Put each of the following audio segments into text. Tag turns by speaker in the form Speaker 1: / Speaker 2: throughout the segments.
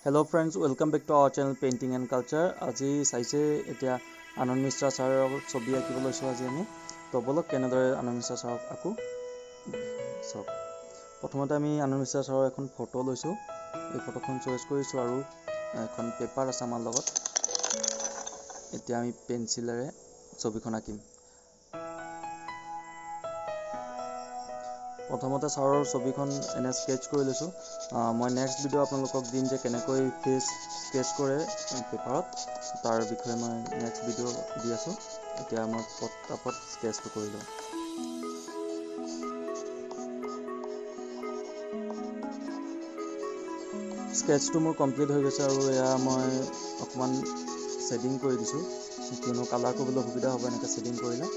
Speaker 1: Hello friends, welcome back to our channel Painting and Culture. আজি চাইছে এতিয়া আনন্দ মিশ্ৰা ছাৰৰ ছবি আঁকিব লৈছোঁ আজি আমি তো বলক কেনেদৰে আনন্দ মিশ্ৰা ছাৰক আঁকো চাওক। প্ৰথমতে আমি আনন্দ মিশ্ৰা ছাৰৰ এখন ফটো লৈছোঁ। এই ফটোখন চইচ কৰিছোঁ আৰু এখন পেপাৰ আছে আমাৰ লগত। এতিয়া আমি পেঞ্চিলেৰে ছবিখন আঁকিম। প্ৰথমতে ছাৰৰ ছবিখন এনে স্কেচ কৰি লৈছোঁ। মই নেক্সট ভিডিঅ' আপোনালোকক দিম যে কেনেকৈ ফেচ স্কেচ কৰে পেপাৰত, তাৰ বিষয়ে মই নেক্সট ভিডিঅ' দি আছোঁ। এতিয়া মই পটাপট স্কেচটো কৰি লওঁ। স্কেচটো মোৰ কমপ্লিট হৈ গৈছে আৰু এয়া মই অকণমান শ্বেডিং কৰি দিছোঁ, কিয়নো কালাৰ কৰিবলৈ সুবিধা হ'ব এনেকৈ শ্বেডিং কৰিলে।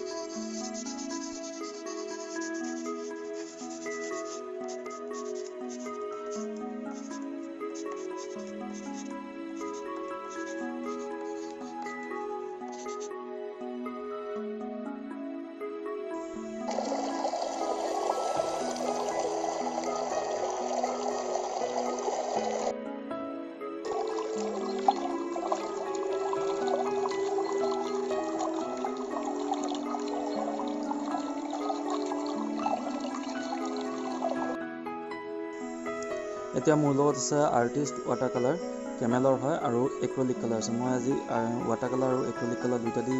Speaker 1: এতিয়া মোৰ লগত আছে আৰ্টিষ্ট ৱাটাৰ কালাৰ, কেমেলৰ হয় আৰু এক্ৰলিক কালাৰ আছে। মই আজি ৱাটাৰ কালাৰ আৰু এক্ৰলিক কালাৰ দুইটা দি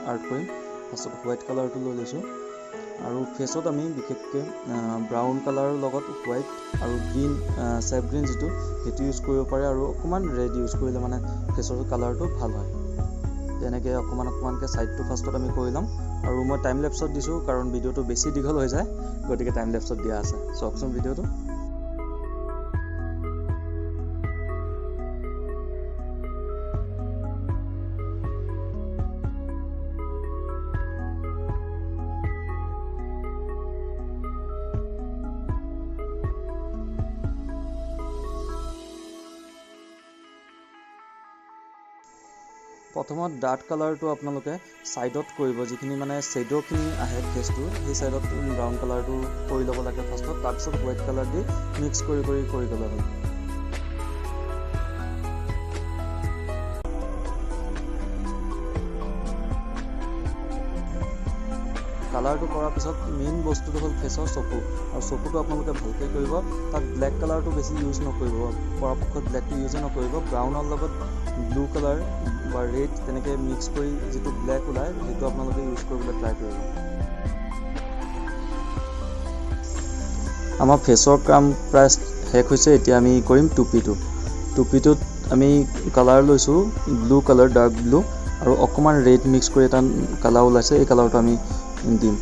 Speaker 1: আৰ্ট কৰিম। ফাৰ্ষ্টত হোৱাইট কালাৰটো লৈ লৈছোঁ আৰু ফেচত আমি বিশেষকৈ ব্ৰাউন কালাৰৰ লগত হোৱাইট আৰু গ্ৰীণ চেফ গ্ৰীণ যিটো সেইটো ইউজ কৰিব পাৰে, আৰু অকণমান ৰেড ইউজ কৰিলে মানে ফেচৰ কালাৰটো ভাল হয়। তেনেকৈ অকণমানকৈ ছাইডটো ফাৰ্ষ্টত আমি কৰি ল'ম আৰু মই টাইম লেপছত দিছোঁ কাৰণ ভিডিঅ'টো বেছি দীঘল হৈ যায়, গতিকে টাইম লেপছত দিয়া আছে। চাওকচোন ভিডিঅ'টো। প্ৰথমত ডাৰ্ক কালাৰটো আপোনালোকে ছাইডত কৰিব, যিখিনি মানে শ্বেড'খিনি আহে ফেচটো, সেই ছাইডত ব্ৰাউন কালাৰটো কৰি ল'ব লাগে ফাৰ্ষ্টত, তাৰপিছত হোৱাইট কালাৰ দি মিক্স কৰি গ'লে হ'ল। কালাৰটো কৰাৰ পিছত মেইন বস্তুটো হ'ল ফেচৰ চকু, আৰু চকুটো আপোনালোকে ভালকৈ কৰিব। তাত ব্লেক কালাৰটো বেছি ইউজ নকৰিব, পৰাপক্ষত ব্লেকটো ইউজে নকৰিব। ব্ৰাউনৰ লগত ব্লু কালাৰ বা ৰেড তেনেকৈ মিক্স কৰি যিটো ব্লেক ওলায় সেইটো আপোনালোকে ইউজ কৰিবলৈ ট্ৰাই কৰিব। আমাৰ ফেচৰ কাম প্ৰায় শেষ হৈছে। এতিয়া আমি কৰিম টুপিটোত আমি কালাৰ লৈছোঁ ব্লু কালাৰ, ডাৰ্ক ব্লু আৰু অকণমান ৰেড মিক্স কৰি এটা কালাৰ ওলাইছে, এই কালাৰটো আমি দিম।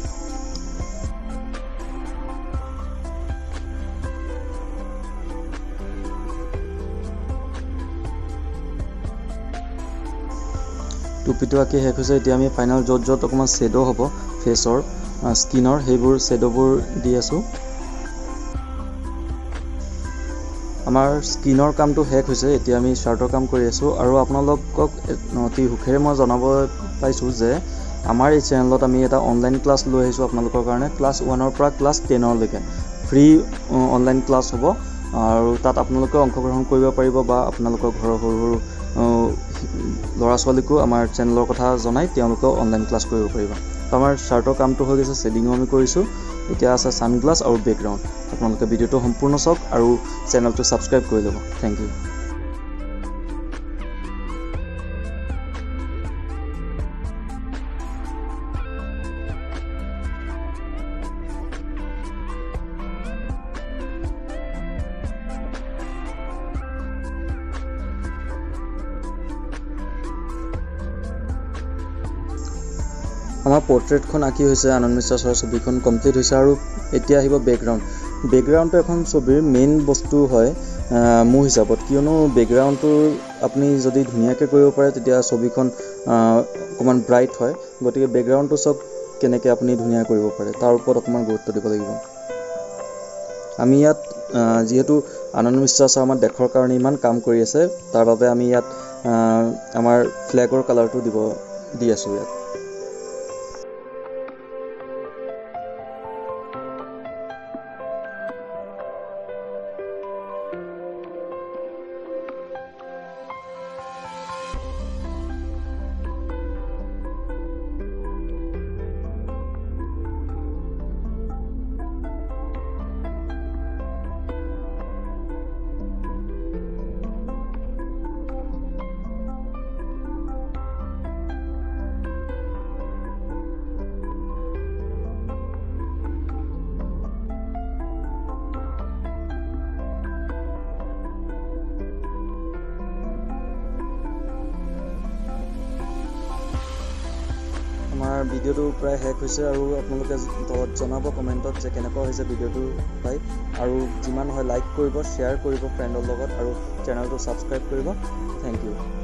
Speaker 1: টুপিটো আঁকি শেষ হৈছে। এতিয়া আমি ফাইনেল য'ত অকণমান শ্বেডো হ'ব ফেচৰ স্কিনৰ, সেইবোৰ শ্বেডোবোৰ দি আছোঁ। আমাৰ স্কিনৰ কামটো শেষ হৈছে। এতিয়া আমি শ্বাৰ্টৰ কাম কৰি আছোঁ আৰু আপোনালোকক অতি সুখেৰে মই জনাব পাইছোঁ যে আমাৰ এই চেনেলত আমি এটা অনলাইন ক্লাছ লৈ আহিছোঁ আপোনালোকৰ কাৰণে। ক্লাছ 1ৰ পৰা ক্লাছ 10লৈকে ফ্ৰী অনলাইন ক্লাছ হ'ব, আৰু তাত আপোনালোকে অংশগ্ৰহণ কৰিব পাৰিব বা আপোনালোকৰ ঘৰৰ সৰু ল'ৰা ছোৱালীকো আমাৰ চেনেলৰ কথা জনাই তেওঁলোকেও অনলাইন ক্লাছ কৰিব পাৰিব। আমাৰ শ্বাৰ্টৰ কামটো হৈ গৈছে, শ্বেডিঙো আমি কৰিছোঁ। এতিয়া আছে ছানগ্লাছ আৰু বেকগ্ৰাউণ্ড। আপোনালোকে ভিডিঅ'টো সম্পূৰ্ণ চাওক আৰু চেনেলটো ছাবস্ক্ৰাইব কৰি ল'ব। Thank you. আমাৰ পৰ্ট্ৰেটখন আঁকি হৈছে, আনন্দ মিশ্ৰা ছাৰৰ ছবিখন কমপ্লিট হৈছে আৰু এতিয়া আহিব বেকগ্ৰাউণ্ডটো এখন ছবিৰ মেইন বস্তু হয় মোৰ হিচাপত, কিয়নো বেকগ্ৰাউণ্ডটো আপুনি যদি ধুনীয়াকৈ কৰিব পাৰে তেতিয়া ছবিখন অকণমান ব্ৰাইট হয়। গতিকে বেকগ্ৰাউণ্ডটো চাওক কেনেকৈ আপুনি ধুনীয়া কৰিব পাৰে, তাৰ ওপৰত অকণমান গুৰুত্ব দিব লাগিব। আমি ইয়াত যিহেতু আনন্দ মিশ্ৰা ছাৰ আমাৰ দেশৰ কাৰণে ইমান কাম কৰি আছে, তাৰ বাবে আমি ইয়াত আমাৰ ফ্লেগৰ কালাৰটো দি আছোঁ ইয়াত। ভিডিঅ'টো প্ৰায় শেষ হৈছে আৰু আপোনালোকে তলত জনাব কমেণ্টত যে কেনেকুৱা হৈছে ভিডিঅ'টো পাই আৰু যিমান হয় লাইক কৰিব শ্বেয়াৰ কৰিব ফ্ৰেণ্ডৰ লগত আৰু চেনেলটো ছাবস্ক্ৰাইব কৰিব থেংক ইউ